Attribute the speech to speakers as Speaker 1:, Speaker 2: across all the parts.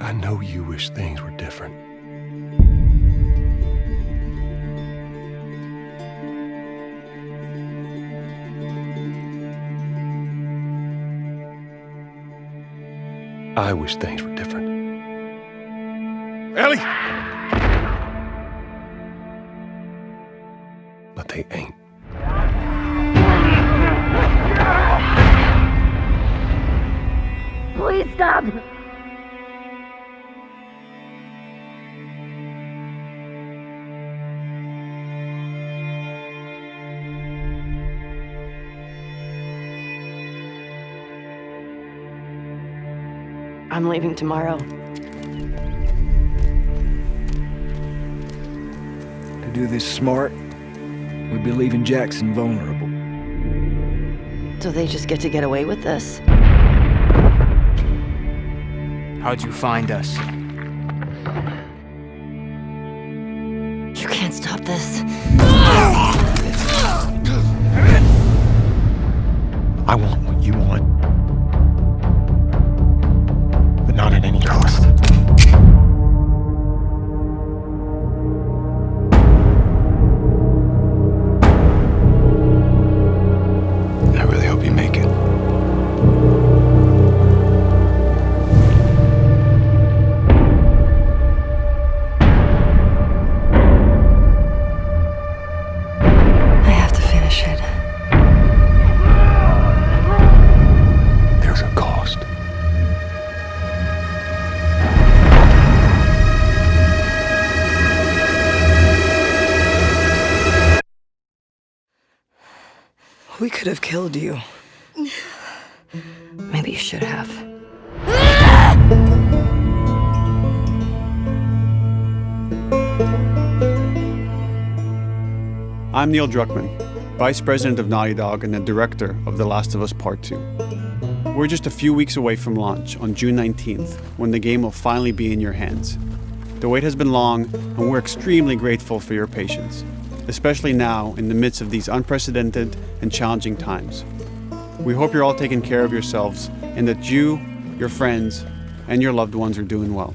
Speaker 1: I know you wish things were different. I wish things were different. Ellie! But they ain't.
Speaker 2: Please stop! I'm leaving tomorrow.
Speaker 3: To do this smart, we'd be leaving Jackson vulnerable.
Speaker 2: So they just get to get away with this?
Speaker 4: How'd you find us?
Speaker 2: You can't stop this.
Speaker 1: I want what you want. But not at any cost. I really hope you make it.
Speaker 2: I have to finish it.
Speaker 1: There's a cost.
Speaker 2: We could have killed you. Maybe you should have.
Speaker 5: I'm Neil Druckmann, Vice President of Naughty Dog and the Director of The Last of Us Part 2. We're just a few weeks away from launch on June 19th, when the game will finally be in your hands. The wait has been long, and we're extremely grateful for your patience, especially now in the midst of these unprecedented and challenging times. We hope you're all taking care of yourselves and that you, your friends, and your loved ones are doing well.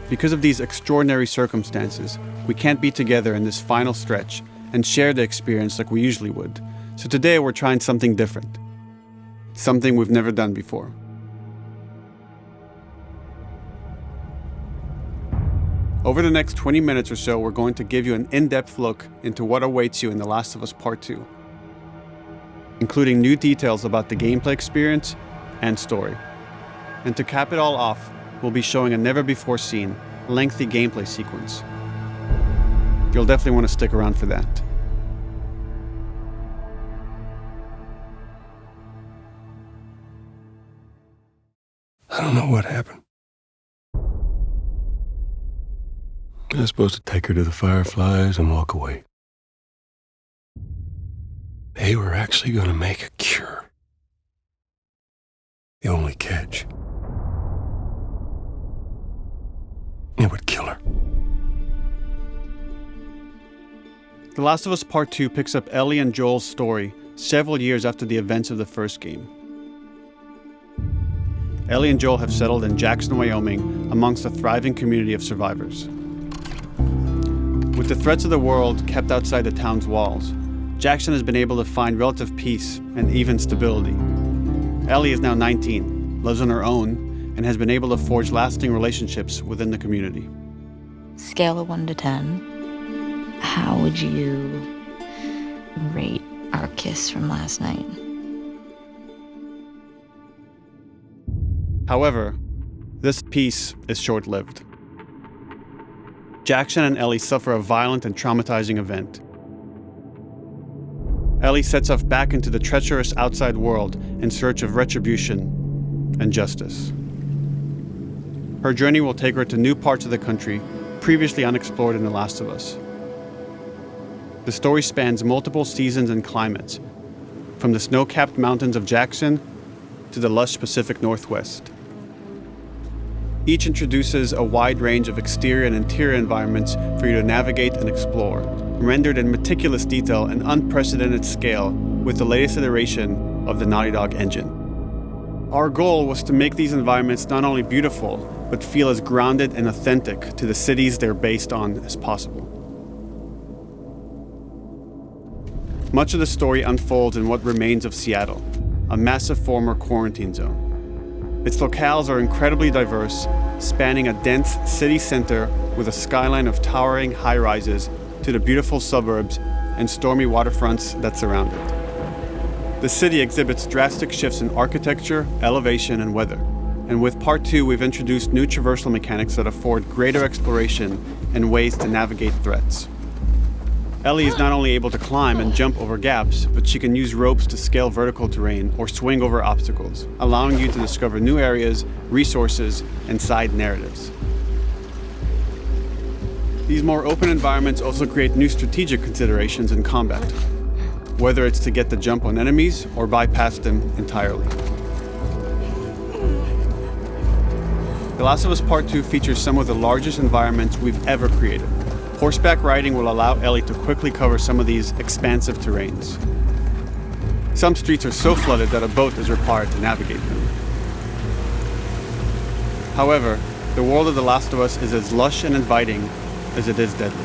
Speaker 5: Because of these extraordinary circumstances, we can't be together in this final stretch and share the experience like we usually would. So today we're trying something different. Something we've never done before. Over the next 20 minutes or so, we're going to give you an in-depth look into what awaits you in The Last of Us Part 2, including new details about the gameplay experience and story. And to cap it all off, we'll be showing a never-before-seen, lengthy gameplay sequence. You'll definitely want to stick around for that.
Speaker 1: I don't know what happened. I was supposed to take her to the Fireflies and walk away. They were actually going to make a cure. The only catch, it would kill her.
Speaker 5: The Last of Us Part 2 picks up Ellie and Joel's story several years after the events of the first game. Ellie and Joel have settled in Jackson, Wyoming, amongst a thriving community of survivors. With the threats of the world kept outside the town's walls, Jackson has been able to find relative peace and even stability. Ellie is now 19, lives on her own, and has been able to forge lasting relationships within the community.
Speaker 6: Scale of 1 to 10, how would you rate our kiss from last night?
Speaker 5: However, this peace is short-lived. Jackson and Ellie suffer a violent and traumatizing event. Ellie sets off back into the treacherous outside world in search of retribution and justice. Her journey will take her to new parts of the country previously unexplored in The Last of Us. The story spans multiple seasons and climates, from the snow-capped mountains of Jackson to the lush Pacific Northwest. Each introduces a wide range of exterior and interior environments for you to navigate and explore, rendered in meticulous detail and unprecedented scale with the latest iteration of the Naughty Dog engine. Our goal was to make these environments not only beautiful, but feel as grounded and authentic to the cities they're based on as possible. Much of the story unfolds in what remains of Seattle, a massive former quarantine zone. Its locales are incredibly diverse, spanning a dense city center with a skyline of towering high-rises to the beautiful suburbs and stormy waterfronts that surround it. The city exhibits drastic shifts in architecture, elevation, and weather. And with Part 2, we've introduced new traversal mechanics that afford greater exploration and ways to navigate threats. Ellie is not only able to climb and jump over gaps, but she can use ropes to scale vertical terrain or swing over obstacles, allowing you to discover new areas, resources, and side narratives. These more open environments also create new strategic considerations in combat, whether it's to get the jump on enemies or bypass them entirely. The Last of Us Part 2 features some of the largest environments we've ever created. Horseback riding will allow Ellie to quickly cover some of these expansive terrains. Some streets are so flooded that a boat is required to navigate them. However, the world of The Last of Us is as lush and inviting as it is deadly.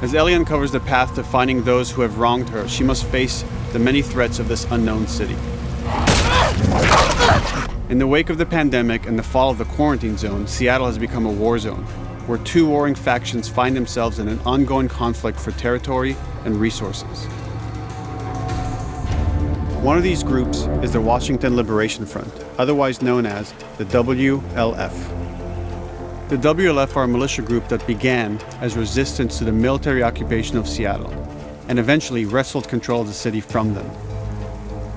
Speaker 5: As Ellie uncovers the path to finding those who have wronged her, she must face the many threats of this unknown city. In the wake of the pandemic and the fall of the quarantine zone, Seattle has become a war zone, where two warring factions find themselves in an ongoing conflict for territory and resources. One of these groups is the Washington Liberation Front, otherwise known as the WLF. The WLF are a militia group that began as resistance to the military occupation of Seattle and eventually wrestled control of the city from them.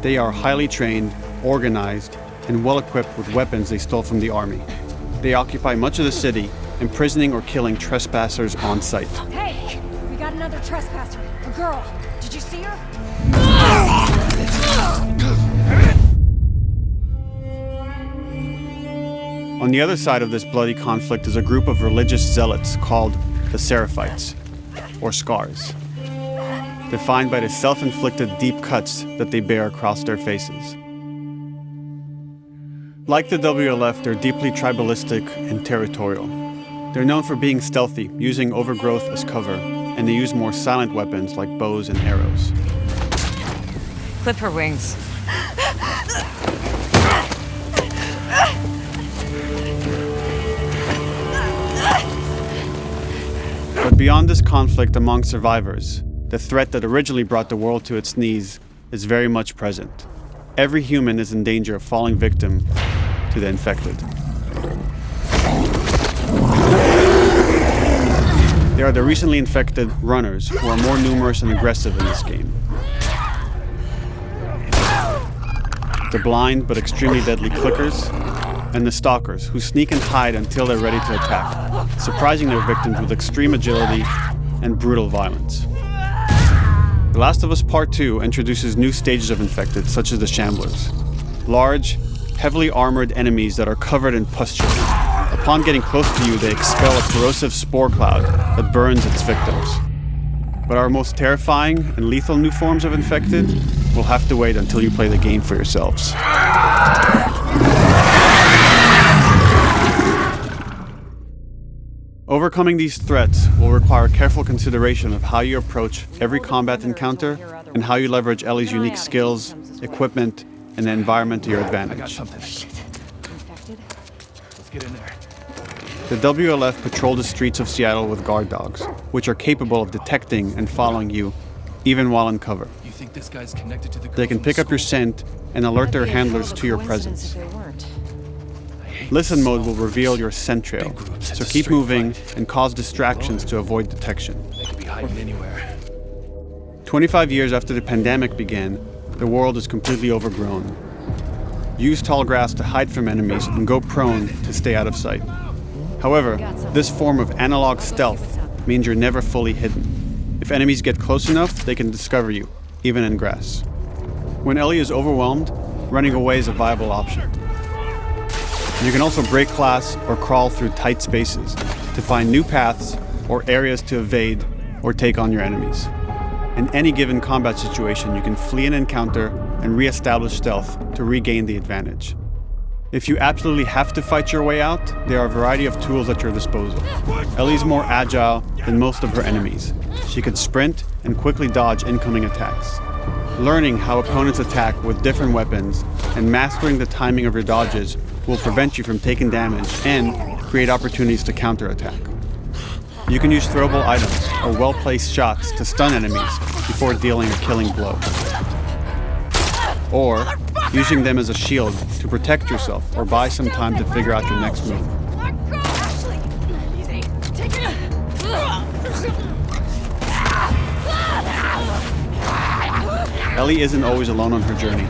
Speaker 5: They are highly trained, organized, and well-equipped with weapons they stole from the army. They occupy much of the city, imprisoning or killing trespassers on sight.
Speaker 7: Hey, we got another trespasser, a girl. Did you see her?
Speaker 5: On the other side of this bloody conflict is a group of religious zealots called the Seraphites, or Scars, defined by the self-inflicted deep cuts that they bear across their faces. Like the WLF, they're deeply tribalistic and territorial. They're known for being stealthy, using overgrowth as cover, and they use more silent weapons like bows and arrows.
Speaker 8: Clip her wings.
Speaker 5: But beyond this conflict among survivors, the threat that originally brought the world to its knees is very much present. Every human is in danger of falling victim to the infected. They are the recently infected runners, who are more numerous and aggressive in this game. The blind but extremely deadly clickers, and the stalkers, who sneak and hide until they're ready to attack, surprising their victims with extreme agility and brutal violence. The Last of Us Part 2 introduces new stages of infected, such as the Chandlers. Large, heavily armored enemies that are covered in pustule. Upon getting close to you, they expel a corrosive spore cloud that burns its victims. But our most terrifying and lethal new forms of infected will have to wait until you play the game for yourselves. Overcoming these threats will require careful consideration of how you approach every combat encounter and how you leverage Ellie's unique skills, equipment, and the environment to your advantage.
Speaker 8: Let's get in there.
Speaker 5: The WLF patrol the streets of Seattle with guard dogs, which are capable of detecting and following you, even while in cover.
Speaker 8: You think this guy's connected to the girl
Speaker 5: They can
Speaker 8: from
Speaker 5: pick up your
Speaker 8: school?
Speaker 5: scent and alert their handlers to your presence. Listen mode will reveal your scent trail, so keep moving and cause distractions to avoid detection.
Speaker 8: They could be hiding anywhere.
Speaker 5: 25 years after the pandemic began, the world is completely overgrown. Use tall grass to hide from enemies and go prone to stay out of sight. However, this form of analog stealth means you're never fully hidden. If enemies get close enough, they can discover you, even in grass. When Ellie is overwhelmed, running away is a viable option. You can also break glass or crawl through tight spaces to find new paths or areas to evade or take on your enemies. In any given combat situation, you can flee an encounter and re-establish stealth to regain the advantage. If you absolutely have to fight your way out, there are a variety of tools at your disposal. Ellie's more agile than most of her enemies. She can sprint and quickly dodge incoming attacks. Learning how opponents attack with different weapons and mastering the timing of your dodges will prevent you from taking damage and create opportunities to counterattack. You can use throwable items or well-placed shots to stun enemies before dealing a killing blow. Or using them as a shield to protect yourself or buy some time to figure out your next move. Ellie isn't always alone on her journey.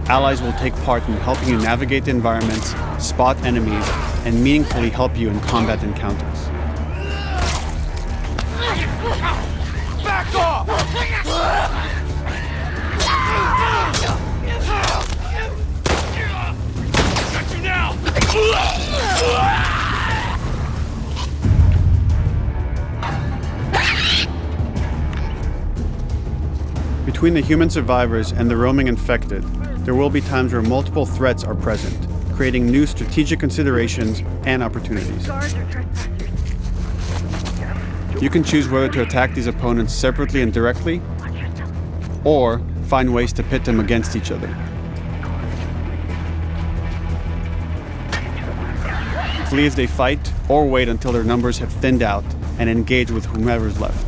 Speaker 5: Allies will take part in helping you navigate the environments, spot enemies, and meaningfully help you in combat encounters.
Speaker 9: Back off! Got you now!
Speaker 5: Between the human survivors and the roaming infected, there will be times where multiple threats are present, creating new strategic considerations and opportunities. You can choose whether to attack these opponents separately and directly, or find ways to pit them against each other. Flee as they fight, or wait until their numbers have thinned out and engage with whomever's left.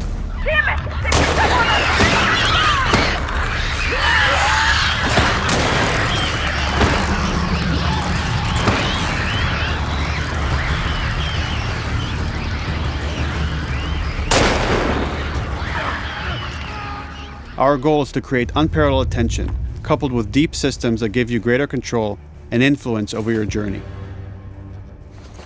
Speaker 5: Our goal is to create unparalleled tension, coupled with deep systems that give you greater control and influence over your journey.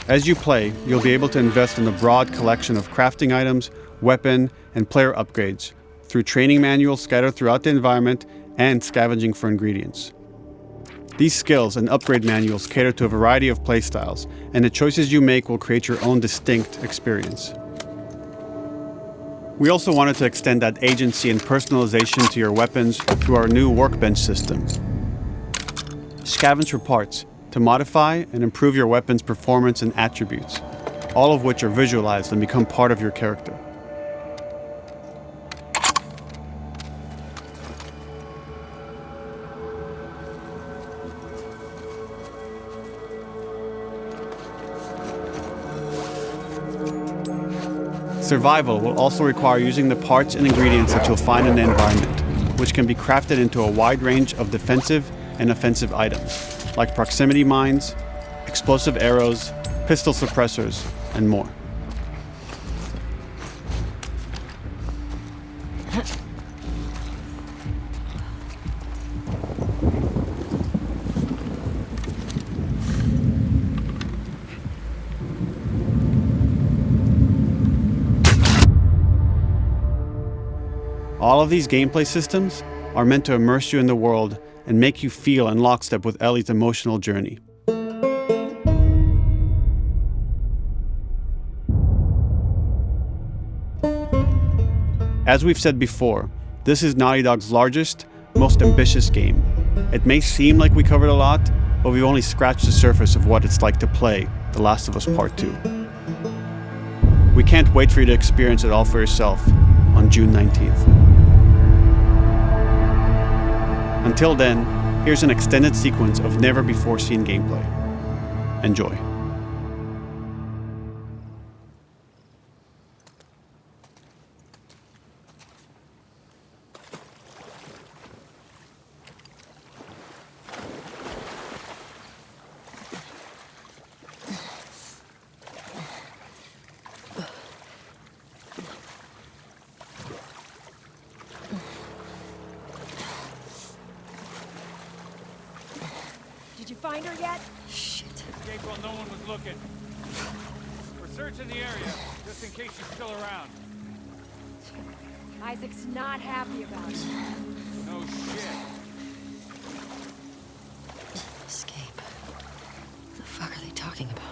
Speaker 5: As you play, you'll be able to invest in a broad collection of crafting items, weapon, and player upgrades through training manuals scattered throughout the environment and scavenging for ingredients. These skills and upgrade manuals cater to a variety of playstyles, and the choices you make will create your own distinct experience. We also wanted to extend that agency and personalization to your weapons through our new workbench system. Scavenge for parts to modify and improve your weapon's performance and attributes, all of which are visualized and become part of your character. Survival will also require using the parts and ingredients that you'll find in the environment, which can be crafted into a wide range of defensive and offensive items, like proximity mines, explosive arrows, pistol suppressors, and more. All of these gameplay systems are meant to immerse you in the world and make you feel in lockstep with Ellie's emotional journey. As we've said before, this is Naughty Dog's largest, most ambitious game. It may seem like we covered a lot, but we've only scratched the surface of what it's like to play The Last of Us Part 2. We can't wait for you to experience it all for yourself on June 19th. Until then, here's an extended sequence of never-before-seen gameplay. Enjoy.
Speaker 7: Did you find her yet?
Speaker 2: Shit.
Speaker 9: Escape while no one was looking. We're searching the area, just in case she's still around.
Speaker 7: Isaac's not happy about it.
Speaker 9: No shit.
Speaker 2: Escape. What the fuck are they talking about?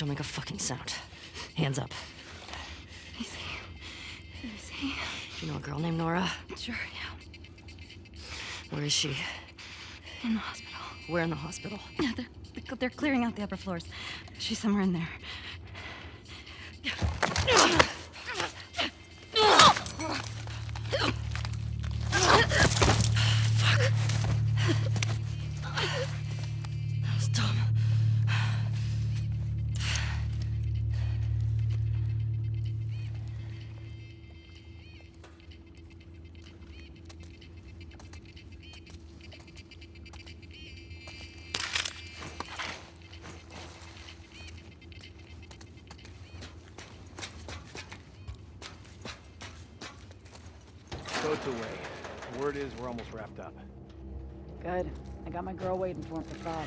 Speaker 2: Don't make a fucking sound. Hands up.
Speaker 6: Easy.
Speaker 2: You know a girl named Nora?
Speaker 6: Sure, yeah.
Speaker 2: Where is she?
Speaker 6: In the hospital.
Speaker 2: Where in the hospital?
Speaker 6: Yeah, they're clearing out the upper floors. She's somewhere in there.
Speaker 2: That was dumb.
Speaker 10: Boat's away. Word is we're almost wrapped up.
Speaker 11: Good. I got my girl waiting for him for Bob.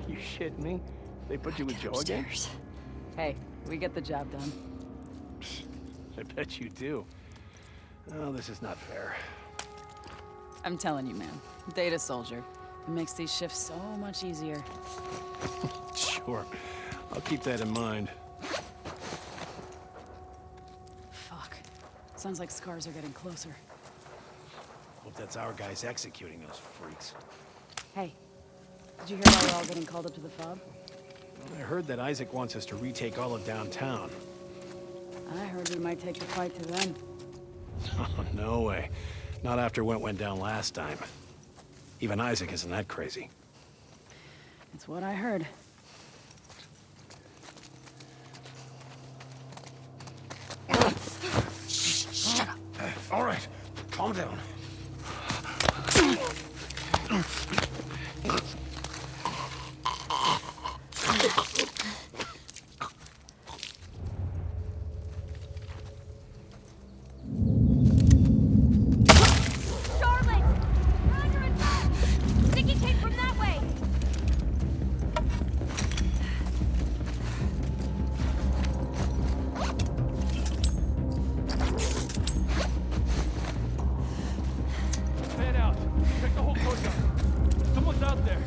Speaker 10: You shit me? They put you with Joe again?
Speaker 2: Upstairs.
Speaker 11: Hey, we get the job done.
Speaker 10: I bet you do. Oh, this is not fair.
Speaker 11: I'm telling you, man. Data soldier. It makes these shifts so much easier.
Speaker 10: Sure. I'll keep that in mind.
Speaker 11: Fuck. Sounds like scars are getting closer.
Speaker 10: Hope that's our guys executing those freaks.
Speaker 11: Hey, did you hear why we're all getting called up to the fob?
Speaker 10: I heard that Isaac wants us to retake all of downtown.
Speaker 11: I heard we might take the fight to them.
Speaker 10: Oh, no way. Not after what went down last time. Even Isaac isn't that crazy.
Speaker 11: It's what I heard.
Speaker 10: Shut up. All right, calm down.
Speaker 9: Fan out. Check the whole coast out. Someone's out there.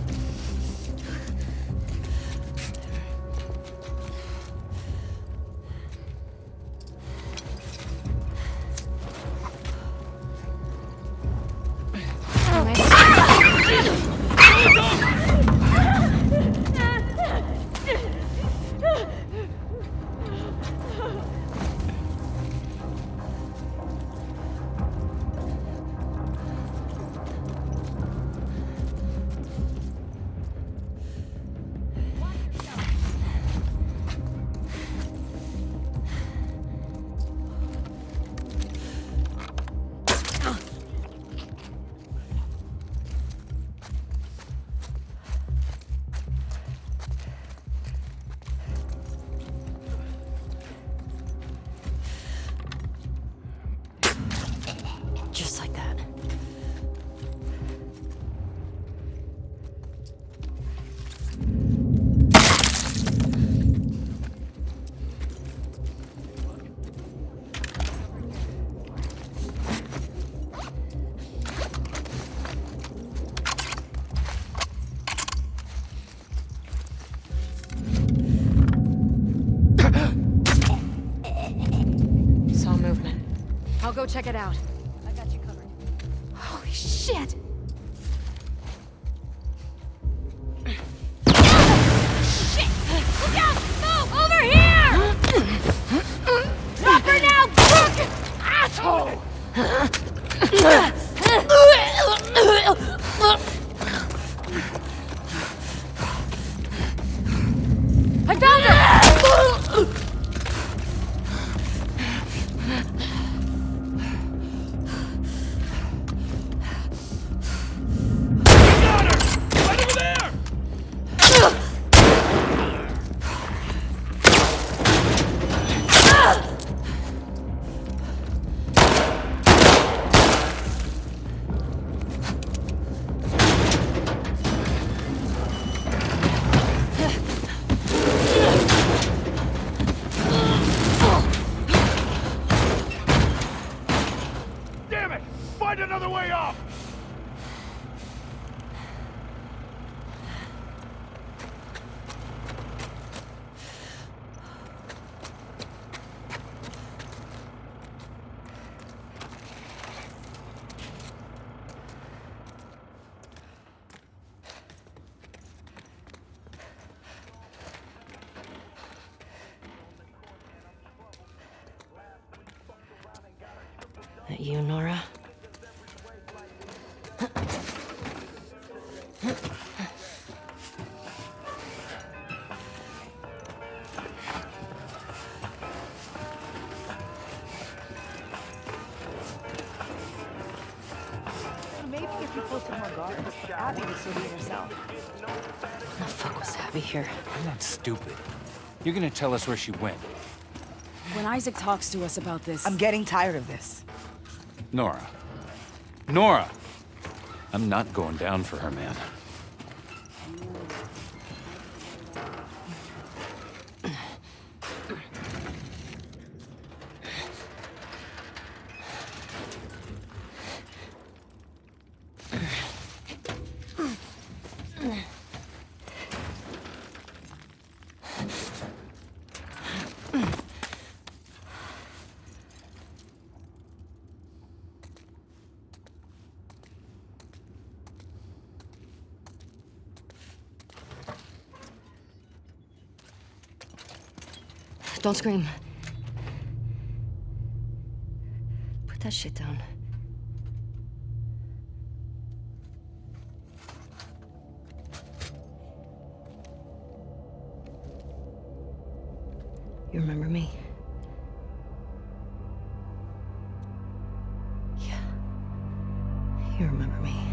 Speaker 2: Just like that. Saw movement.
Speaker 7: I'll go check it out.
Speaker 11: I got you covered.
Speaker 7: Holy shit! Shit! Look out! Move! Over here! Drop her now, crook! Asshole! I found her!
Speaker 2: That you, Nora?
Speaker 6: Maybe if you posted more guards, Abby would still be herself.
Speaker 2: The fuck was Abby here?
Speaker 9: I'm not stupid. You're gonna tell us where she went.
Speaker 11: When Isaac talks to us about this...
Speaker 12: I'm getting tired of this.
Speaker 9: Nora. Nora! I'm not going down for her, man.
Speaker 2: Don't scream. Put that shit down. You remember me? Yeah. You remember me.